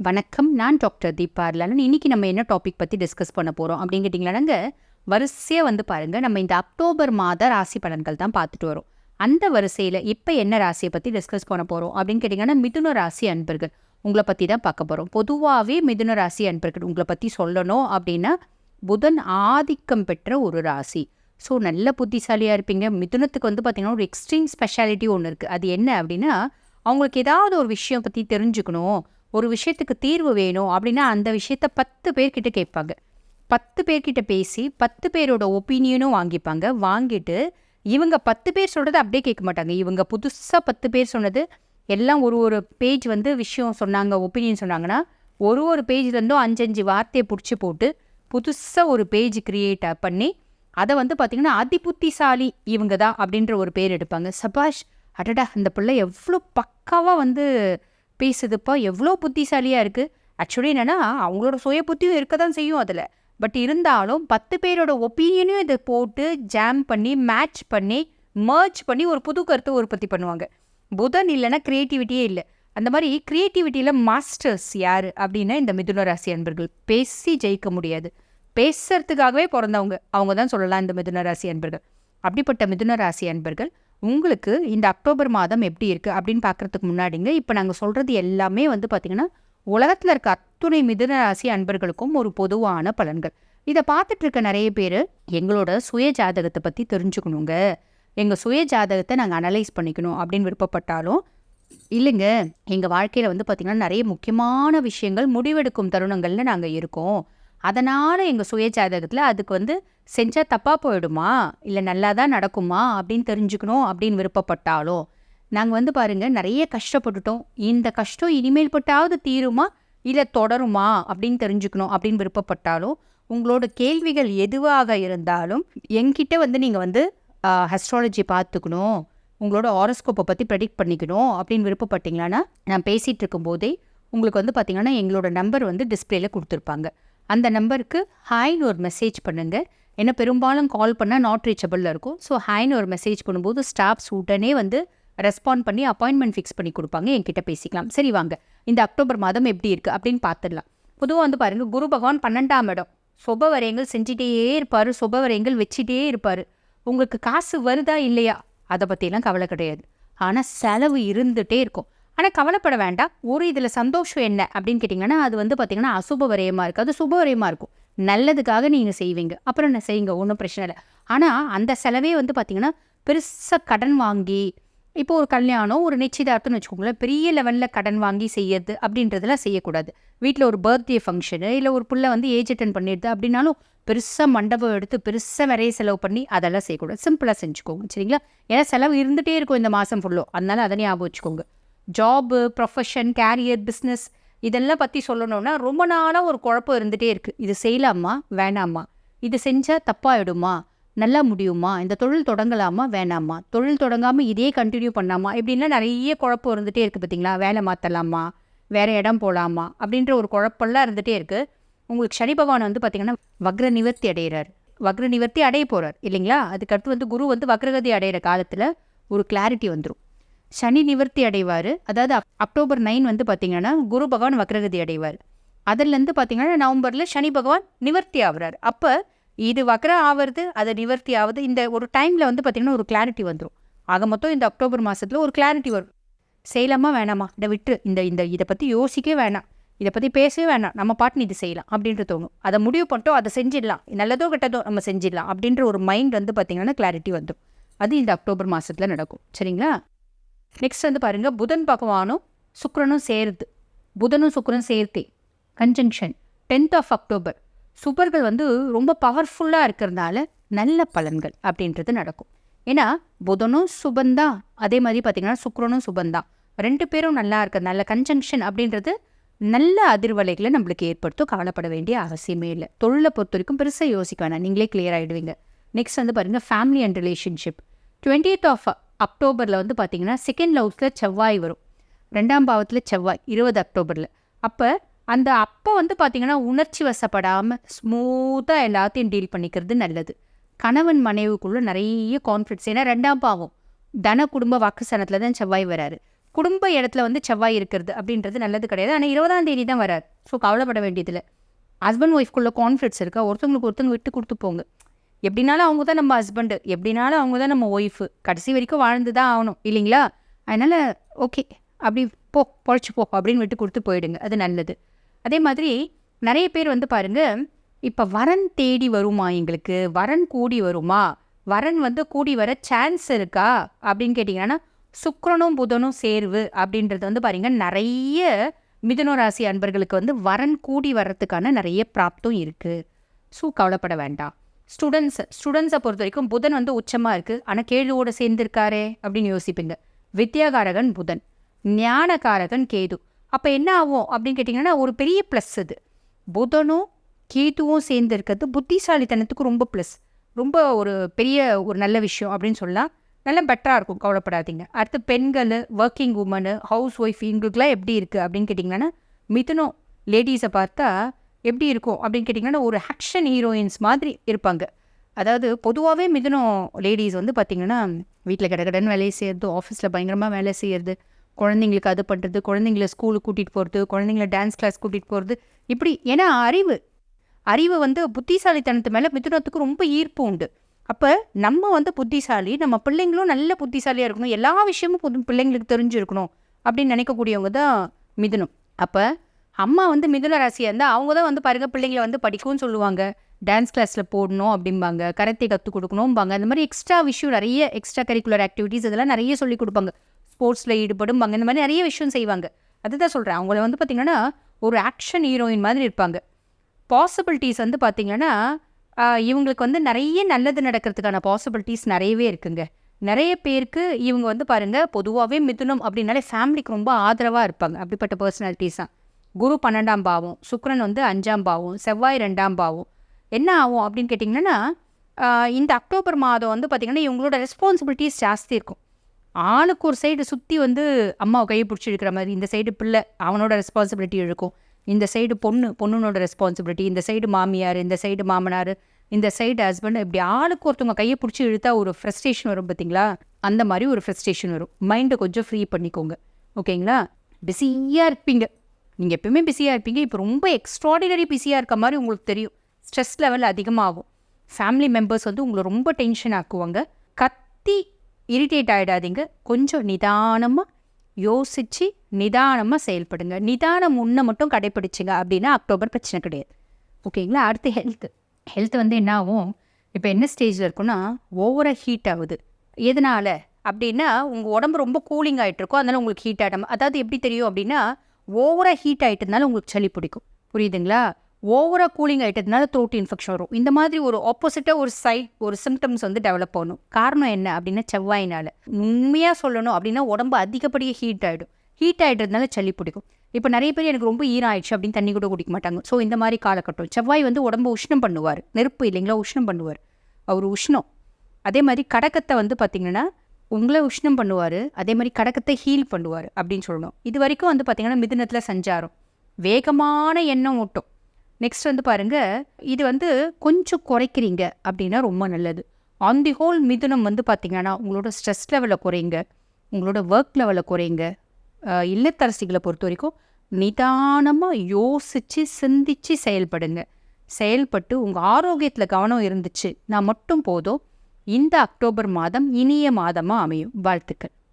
வணக்கம். நான் டாக்டர் தீபா அர்லாலன். இன்னைக்கு நம்ம என்ன டாபிக் பற்றி டிஸ்கஸ் பண்ண போகிறோம் அப்படின்னு கேட்டிங்களாங்க, வரிசையாக வந்து பாருங்கள், நம்ம இந்த அக்டோபர் மாத ராசி பலன்கள் தான் பார்த்துட்டு வரோம். அந்த வரிசையில் இப்போ என்ன ராசியை பற்றி டிஸ்கஸ் பண்ண போகிறோம் அப்படின்னு கேட்டிங்கன்னா, மிதுன ராசி அன்பர்கள் உங்களை பற்றி தான் பார்க்க போகிறோம். பொதுவாகவே மிதுன ராசி அன்பர்கள் உங்களை பற்றி சொல்லணும் அப்படின்னா, புதன் ஆதிக்கம் பெற்ற ஒரு ராசி. ஸோ நல்ல புத்திசாலியாக இருப்பீங்க. மிதுனத்துக்கு வந்து பார்த்திங்கன்னா ஒரு எக்ஸ்ட்ரீம் ஸ்பெஷாலிட்டி ஒன்று இருக்குது. அது என்ன அப்படின்னா, அவங்களுக்கு ஏதாவது ஒரு விஷயம் பற்றி தெரிஞ்சுக்கணும், ஒரு விஷயத்துக்கு தீர்வு வேணும் அப்படின்னா அந்த விஷயத்த 10 பேர்கிட்ட கேட்பாங்க. 10 பேர்கிட்ட பேசி 10 பேரோட ஒப்பீனியனும் வாங்கிப்பாங்க. வாங்கிட்டு இவங்க 10 பேர் சொல்கிறத அப்படியே கேட்க மாட்டாங்க. இவங்க புதுசாக 10 பேர் சொன்னது எல்லாம் ஒரு பேஜ் வந்து விஷயம் சொன்னாங்க, ஒப்பீனியன் சொன்னாங்கன்னா, ஒரு பேஜ்லேருந்தும் 5 வார்த்தையை பிடிச்சி போட்டு புதுசாக ஒரு பேஜ் க்ரியேட் பண்ணி அதை வந்து பார்த்திங்கன்னா அதிபுத்திசாலி இவங்க தான் அப்படின்ற ஒரு பேர் எடுப்பாங்க. சபாஷ், அடடா இந்த பிள்ளை எவ்வளோ பக்காவாக வந்து பேசுதுப்பா, எவ்வளோ புத்திசாலியாக இருக்குது. ஆக்சுவலி என்னென்னா அவங்களோட சுய புத்தியும் இருக்க தான் செய்யும் அதில். பட் இருந்தாலும் 10 பேரோட ஒப்பீனியனையும் இதை போட்டு ஜாம் பண்ணி மேட்ச் பண்ணி மர்ஜ் பண்ணி ஒரு புது கருத்தை உற்பத்தி பண்ணுவாங்க. புதன் இல்லைன்னா க்ரியேட்டிவிட்டியே இல்லை. அந்த மாதிரி க்ரியேட்டிவிட்டியில் மாஸ்டர்ஸ் யார் அப்படின்னா இந்த மிதுன ராசி அன்பர்கள். பேசி ஜெயிக்க முடியாது, பேசுறதுக்காகவே பிறந்தவங்க அவங்க தான் சொல்லலாம் இந்த மிதுன ராசி அன்பர்கள். அப்படிப்பட்ட மிதுன ராசி அன்பர்கள் உங்களுக்கு இந்த அக்டோபர் மாதம் எப்படி இருக்குது அப்படின்னு பார்க்குறதுக்கு முன்னாடிங்க, இப்போ நாங்கள் சொல்கிறது எல்லாமே வந்து பார்த்திங்கன்னா உலகத்தில் இருக்க அத்துணை மிதுன ராசி அன்பர்களுக்கும் ஒரு பொதுவான பலன்கள். இதை பார்த்துட்டு இருக்க நிறைய பேர் எங்களோட சுய ஜாதகத்தை பற்றி தெரிஞ்சுக்கணுங்க, எங்கள் சுய ஜாதகத்தை நாங்கள் அனலைஸ் பண்ணிக்கணும் அப்படின்னு விருப்பப்பட்டாலும், இல்லைங்க எங்கள் வாழ்க்கையில் வந்து பார்த்திங்கன்னா நிறைய முக்கியமான விஷயங்கள் முடிவெடுக்கும் தருணங்களில் நாங்கள் இருக்கோம், அதனால் எங்கள் சுய ஜாதகத்தில் அதுக்கு வந்து செஞ்சால் தப்பாக போயிடுமா இல்லை நல்லா தான் நடக்குமா அப்படின்னு தெரிஞ்சுக்கணும் அப்படின்னு விருப்பப்பட்டாலும், நாங்கள் வந்து பாருங்கள் நிறைய கஷ்டப்பட்டுட்டோம், இந்த கஷ்டம் இனிமேல் பட்டாவது தீருமா இல்லை தொடருமா அப்படின்னு தெரிஞ்சுக்கணும் அப்படின்னு விருப்பப்பட்டாலும், உங்களோட கேள்விகள் எதுவாக இருந்தாலும் என்கிட்ட வந்து நீங்கள் வந்து அஸ்ட்ராலஜி பார்த்துக்கணும், உங்களோட ஹாரோஸ்கோப்பை பற்றி ப்ரெடிக்ட் பண்ணிக்கணும் அப்படின்னு விருப்பப்பட்டீங்களான்னா, நான் பேசிகிட்டு இருக்கும்போதே உங்களுக்கு வந்து பார்த்திங்கன்னா எங்களோட நம்பர் வந்து டிஸ்பிளேல கொடுத்துருப்பாங்க. அந்த நம்பருக்கு ஹாய்னு ஒரு மெசேஜ் பண்ணுங்கள். ஏன்னா பெரும்பாலும் கால் பண்ணால் நாட் ரீச்சபிளில் இருக்கும். ஸோ ஹாய்னு ஒரு மெசேஜ் பண்ணும்போது ஸ்டாஃப்ஸ் உடனே வந்து ரெஸ்பாண்ட் பண்ணி அப்பாயின்மெண்ட் ஃபிக்ஸ் பண்ணி கொடுப்பாங்க, என்கிட்ட பேசிக்கலாம். சரி வாங்க இந்த அக்டோபர் மாதம் எப்படி இருக்குது அப்படின்னு பார்த்துடலாம். பொதுவாக வந்து பாருங்கள், குரு பகவான் 12ஆம் இடம், சுபவரையங்கள் செஞ்சிட்டே இருப்பார், சுபவரையங்கள் வச்சுட்டே இருப்பார். உங்களுக்கு காசு வருதா இல்லையா அதை பற்றிலாம் கவலை கிடையாது, ஆனால் செலவு இருந்துகிட்டே இருக்கும். ஆனால் கவலைப்பட வேண்டாம். ஒரு இதில் சந்தோஷம் என்ன அப்படின்னு கேட்டிங்கன்னா, அது வந்து பார்த்திங்கன்னா அசுப வரையமாக இருக்குது, அது சுப வரையமாக இருக்கும். நல்லதுக்காக நீங்கள் செய்வீங்க, அப்புறம் என்ன செய்யுங்க, ஒன்றும் பிரச்சனை இல்லை. ஆனால் அந்த செலவே வந்து பார்த்திங்கன்னா பெருசாக கடன் வாங்கி, இப்போ ஒரு கல்யாணம் ஒரு நிச்சயதார்த்தம்னு வச்சுக்கோங்களேன், பெரிய லெவலில் கடன் வாங்கி செய்யறது அப்படின்றதெல்லாம் செய்யக்கூடாது. வீட்டில் ஒரு பர்த்டே ஃபங்க்ஷனு இல்லை ஒரு பிள்ளை வந்து ஏஜ் அட்டன் பண்ணிடுது அப்படின்னாலும் பெருசாக மண்டபம் எடுத்து பெருசாக நிறைய செலவு பண்ணி அதெல்லாம் செய்யக்கூடாது. சிம்பிளாக செஞ்சுக்கோங்க, சரிங்களா? ஏன்னா செலவு இருந்துகிட்டே இருக்கும் இந்த மாதம் ஃபுல்லும், அதனால் அதை ஞாபகம் வச்சுக்கோங்க. ஜாபு, ப்ரொஃபஷன், கேரியர், பிஸ்னஸ் இதெல்லாம் பற்றி சொல்லணும்னா ரொம்ப நாளாக ஒரு குழப்பம் இருந்துகிட்டே இருக்குது. இது செய்யலாமா வேணாமா, இது செஞ்சால் தப்பாகிடுமா, நல்லா முடியுமா, இந்த தொழில் தொடங்கலாமா வேணாமா, தொழில் தொடங்காமல் இதே கண்டினியூ பண்ணாமா, இப்படின்லாம் நிறைய குழப்பம் இருந்துகிட்டே இருக்குது பார்த்தீங்களா? வேலை மாற்றலாமா, வேறு இடம் போகலாமா அப்படின்ற ஒரு குழப்பம்லாம் இருந்துகிட்டே இருக்குது. உங்களுக்கு சனி பகவான் வந்து பார்த்திங்கன்னா வக்ர நிவர்த்தி அடைகிறார், வக்ர நிவர்த்தி அடைய போகிறார் இல்லைங்களா? அதுக்கடுத்து வந்து குரு வந்து வக்ரகதி அடைகிற காலத்தில் ஒரு கிளாரிட்டி வந்துடும். சனி நிவர்த்தி அடைவார், அதாவது அக்டோபர் 9 வந்து பார்த்திங்கன்னா குரு பகவான் வக்ரகதி அடைவார். அதிலேருந்து பார்த்திங்கன்னா நவம்பரில் சனி பகவான் நிவர்த்தி ஆகிறார். அப்போ இது வக்ரம் ஆகிறது, அது நிவர்த்தி ஆகுது, இந்த ஒரு டைமில் வந்து பார்த்திங்கன்னா ஒரு கிளாரிட்டி வந்துடும். ஆக மொத்தம் இந்த அக்டோபர் மாதத்தில் ஒரு கிளாரிட்டி வரும். செய்யலாமா வேணாமா, இதை விட்டு இதை பற்றி யோசிக்கவே வேணாம், இதை பற்றி பேசவே வேணாம், நம்ம பாட்டுன்னு இது செய்யலாம் அப்படின்ட்டு தோணும். அதை முடிவு பண்ணிட்டோம், அதை செஞ்சிடலாம், நல்லதோ கெட்டதோ நம்ம செஞ்சிடலாம் அப்படின்ற ஒரு மைண்ட் வந்து பார்த்திங்கன்னா கிளாரிட்டி வந்துடும். அது இந்த அக்டோபர் மாதத்தில் நடக்கும், சரிங்களா? நெக்ஸ்ட் வந்து பாருங்கள், புதன் பகவானும் சுக்கிரனும் சேருது, புதனும் சுக்கிரனும் சேர்த்தே கன்ஜங்ஷன் 10th of October. சுபர்கள் வந்து ரொம்ப பவர்ஃபுல்லாக இருக்கிறதுனால நல்ல பலன்கள் அப்படின்றது நடக்கும். ஏன்னா புதனும் சுபந்தான், அதே மாதிரி பார்த்திங்கன்னா சுக்கிரனும் சுபந்தான், 2 பேரும் நல்லா இருக்கிறதுனால கன்ஜங்ஷன் அப்படின்றது நல்ல அதிர்வலைகளை நம்மளுக்கு ஏற்படுத்தும். கவலைப்பட வேண்டிய அவசியமே இல்லை. தொழிலை பொறுத்த வரைக்கும் பெருசாக யோசிக்க வேணாம், நீங்களே கிளியர் ஆகிடுவீங்க. நெக்ஸ்ட் வந்து பாருங்கள், family and relationship 20th of October வந்து பார்த்திங்கன்னா 2nd ஹவுஸில் செவ்வாய் வரும், 2ஆம் பாவத்தில் செவ்வாய் 20 அக்டோபரில். அப்போ வந்து பார்த்திங்கன்னா உணர்ச்சி வசப்படாமல் ஸ்மூத்தாக எல்லாத்தையும் டீல் பண்ணிக்கிறது நல்லது. கணவன் மனைவிக்குள்ளே நிறைய கான்ஃப்ளிக்ட்ஸ், ஏன்னா 2ஆம் பாவம் தன குடும்ப வாக்குஸ்தானத்தில் தான் செவ்வாய் வராரு. குடும்ப இடத்துல வந்து செவ்வாய் இருக்கிறது அப்படின்றது நல்லது கிடையாது. ஆனால் 20ஆம் தேதி தான் வராது. ஸோ கவலைப்பட வேண்டியதில்லை. ஹஸ்பண்ட் ஒய்ஃப்குள்ள கான்ஃப்ளிக்ட்ஸ் இருக்கா, ஒருத்தவங்களுக்கு ஒருத்தவங்க விட்டு கொடுத்து போங்க. எப்படினாலும் அவங்க தான் நம்ம ஹஸ்பண்டு, எப்படினாலும் அவங்க தான் நம்ம ஒய்ஃபு, கடைசி வரைக்கும் வாழ்ந்து தான் ஆகணும் இல்லைங்களா? அதனால் ஓகே, அப்படி பொழைச்சி போ அப்படின்னு விட்டு கொடுத்து போயிடுங்க, அது நல்லது. அதே மாதிரி நிறைய பேர் வந்து பாருங்க, இப்போ வரன் தேடி வருமா, எங்களுக்கு வரன் கூடி வருமா, வரன் வந்து கூடி வர சான்ஸ் இருக்கா அப்படின்னு கேட்டிங்கன்னா, சுக்கிரனும் புதனும் சேர்வு அப்படின்றது வந்து பாருங்க, நிறைய மிதுன ராசி அன்பர்களுக்கு வந்து வரன் கூடி வர்றதுக்கான நிறைய பிராப்தம் இருக்குது. ஸோ கவலைப்பட வேண்டாம். ஸ்டூடெண்ட்ஸை பொறுத்த வரைக்கும் புதன் வந்து உச்சமாக இருக்குது, ஆனால் கேதுவோட சேர்ந்துருக்காரே அப்படின்னு யோசிப்பீங்க. வித்யாகாரகன் புதன், ஞானகாரகன் கேது. அப்போ என்ன ஆகும் அப்படின்னு கேட்டிங்கன்னா, ஒரு பெரிய ப்ளஸ் அது. புதனும் கேதுவும் சேர்ந்து இருக்கிறது புத்திசாலித்தனத்துக்கு ரொம்ப ப்ளஸ், ரொம்ப ஒரு பெரிய ஒரு நல்ல விஷயம் அப்படின்னு சொல்லலாம். நல்லா பெட்டராக இருக்கும், கவலைப்படாதீங்க. அடுத்து பெண்கள், ஒர்க்கிங் உமனு, ஹவுஸ் ஒய்ஃப், இவங்களுக்குலாம் எப்படி இருக்குது அப்படின்னு கேட்டிங்கன்னா, மிதுனம் லேடிஸை பார்த்தா எப்படி இருக்கும் அப்படின்னு கேட்டிங்கன்னா, ஒரு ஆக்ஷன் ஹீரோயின்ஸ் மாதிரி இருப்பாங்க. அதாவது பொதுவாகவே மிதுனம் லேடிஸ் வந்து பார்த்திங்கன்னா, வீட்டில் கடகடன்னு வேலையை செய்கிறது, ஆஃபீஸில் பயங்கரமாக வேலை செய்கிறது, குழந்தைங்களுக்கு அது பண்ணுறது, குழந்தைங்கள ஸ்கூலுக்கு கூட்டிகிட்டு போகிறது, குழந்தைங்கள டான்ஸ் கிளாஸ் கூட்டிகிட்டு போகிறது, இப்படி. ஏன்னா அறிவு வந்து புத்திசாலித்தனத்து மேலே மிதுனத்துக்கு ரொம்ப ஈர்ப்பு உண்டு. அப்போ நம்ம வந்து புத்திசாலி, நம்ம பிள்ளைங்களும் நல்ல புத்திசாலியாக இருக்கணும், எல்லா விஷயமும் பிள்ளைங்களுக்கு தெரிஞ்சிருக்கணும் அப்படின்னு நினைக்கக்கூடியவங்க தான் மிதுனம். அப்போ அம்மா வந்து மிதுன ராசியாக இருந்தால் அவங்க தான் வந்து பாருங்கள் பிள்ளைங்களை வந்து படிக்கும்னு சொல்லுவாங்க, டான்ஸ் கிளாஸில் போடணும் அப்படிம்பாங்க, கராத்தே கற்றுக் கொடுக்கணும்பாங்க, அந்த மாதிரி எக்ஸ்ட்ரா விஷயம் நிறைய எக்ஸ்ட்ரா கரிக்குலர் ஆக்டிவிட்டீஸ் இதெல்லாம் நிறைய சொல்லிக் கொடுப்பாங்க, ஸ்போர்ட்ஸில் ஈடுபடும்பாங்க, இந்த மாதிரி நிறைய விஷயம் செய்வாங்க. அதுதான் சொல்கிறேன், அவங்கள வந்து பார்த்திங்கன்னா ஒரு ஆக்ஷன் ஹீரோயின் மாதிரி இருப்பாங்க. பாசிபிலிட்டிஸ் வந்து பார்த்திங்கன்னா இவங்களுக்கு வந்து நிறைய நல்லது நடக்கிறதுக்கான பாசிபிலிட்டிஸ் நிறையவே இருக்குங்க. நிறைய பேருக்கு இவங்க வந்து பாருங்கள், பொதுவாகவே மிதுனம் அப்படின்னாலே ஃபேமிலிக்கு ரொம்ப ஆதரவாக இருப்பாங்க. அப்படிப்பட்ட பர்சனாலிட்டிஸ் தான். குரு 12ஆம் பாவம், சுக்கிரன் வந்து 5ஆம் பாவம், செவ்வாய் 2ஆம் பாவம். என்ன ஆகும் அப்படின்னு கேட்டிங்கன்னா, இந்த அக்டோபர் மாதம் வந்து பார்த்திங்கன்னா இவங்களோட ரெஸ்பான்சிபிலிட்டிஸ் ஜாஸ்தி இருக்கும். ஆளுக்கு ஒரு சைடு சுற்றி வந்து அம்மாவை கையை பிடிச்சி இருக்கிற மாதிரி, இந்த சைடு பிள்ளை அவனோட ரெஸ்பான்சிபிலிட்டி இருக்கும், இந்த சைடு பொண்ணுனோட ரெஸ்பான்சிபிலிட்டி, இந்த சைடு மாமியார், இந்த சைடு மாமனார், இந்த சைடு ஹஸ்பண்ட், இப்படி ஆளுக்கு ஒருத்தவங்க கையை பிடிச்சி இழுத்தா ஒரு ஃப்ரஸ்ட்ரேஷன் வரும் பார்த்தீங்களா, அந்த மாதிரி ஒரு ஃப்ரஸ்ட்ரேஷன் வரும். மைண்டை கொஞ்சம் ஃப்ரீ பண்ணிக்கோங்க, ஓகேங்களா? பிஸியாக இருப்பீங்க, நீங்கள் எப்பவுமே பிஸியாக இருப்பீங்க, இப்போ ரொம்ப எக்ஸ்ட்ராடினரி பிஸியாக இருக்க மாதிரி உங்களுக்கு தெரியும். ஸ்ட்ரெஸ் லெவல் அதிகமாகும். ஃபேமிலி மெம்பர்ஸ் வந்து உங்களை ரொம்ப டென்ஷன் ஆக்குவாங்க. கத்தி இரிட்டேட் ஆகிடாதீங்க, கொஞ்சம் நிதானமாக யோசித்து நிதானமாக செயல்படுங்க. நிதானம் முன்ன மட்டும் கடைப்பிடிச்சிங்க அப்படின்னா அக்டோபர் பிரச்சனை கிடையாது, ஓகேங்களா? அடுத்து ஹெல்த் வந்து என்ன ஆகும், இப்போ என்ன ஸ்டேஜில் இருக்குன்னா, ஓவராக ஹீட் ஆகுது. எதனால் அப்படின்னா, உங்கள் உடம்பு ரொம்ப கூலிங் ஆகிட்டுருக்கும், அதனால் உங்களுக்கு ஹீட் ஆகிடும். அதாவது எப்படி தெரியும் அப்படின்னா, ஓவராக ஹீட் ஆகிட்டதுனால உங்களுக்கு சளி பிடிக்கும், புரியுதுங்களா? ஓவராக கூலிங் ஆகிட்டதுனால த்ரோட் இன்ஃபெக்ஷன் வரும். இந்த மாதிரி ஒரு ஆப்போசிட்டாக ஒரு சிம்டம்ஸ் வந்து டெவலப் ஆகணும். காரணம் என்ன அப்படின்னா செவ்வாயினால். உண்மையாக சொல்லணும் அப்படின்னா உடம்பு அதிகப்படியே ஹீட் ஆகிடும். ஹீட் ஆகிடுறதுனால சளி பிடிக்கும். இப்போ நிறைய பேர் எனக்கு ரொம்ப ஈரம் ஆயிடுச்சு அப்படின்னு தண்ணி கூட குடிக்க மாட்டாங்க. ஸோ இந்த மாதிரி காலகட்டம் செவ்வாய் வந்து உடம்பு உஷ்ணம் பண்ணுவார். நெருப்பு இல்லைங்களா, உஷ்ணம் பண்ணுவார் அவர், உஷ்ணம். அதே மாதிரி கடகத்தை வந்து பார்த்திங்கன்னா உங்களை உஷ்ணம் பண்ணுவார், அதே மாதிரி கடகத்தை ஹீல் பண்ணுவார் அப்படின்னு சொல்லணும். இது வரைக்கும் வந்து பார்த்திங்கன்னா மிதுனத்தில் சஞ்சாரம், வேகமான எண்ணம் ஓட்டும். நெக்ஸ்ட் வந்து பாருங்கள், இது வந்து கொஞ்சம் குறைக்கிறீங்க அப்படின்னா ரொம்ப நல்லது. ஆன் தி ஹோல் மிதுனம் வந்து பார்த்திங்கன்னா உங்களோட ஸ்ட்ரெஸ் லெவலை குறைங்க, உங்களோட ஒர்க் லெவலை குறைங்க. இல்லத்தரசிகளை பொறுத்த வரைக்கும் நிதானமாக யோசித்து சிந்தித்து செயல்பட்டு உங்கள் ஆரோக்கியத்தில் கவனம் இருந்துச்சு நான் மட்டும் போதும், இந்த அக்டோபர் மாதம் இனிய மாதமாக அமையும். வாழ்த்துக்கள்.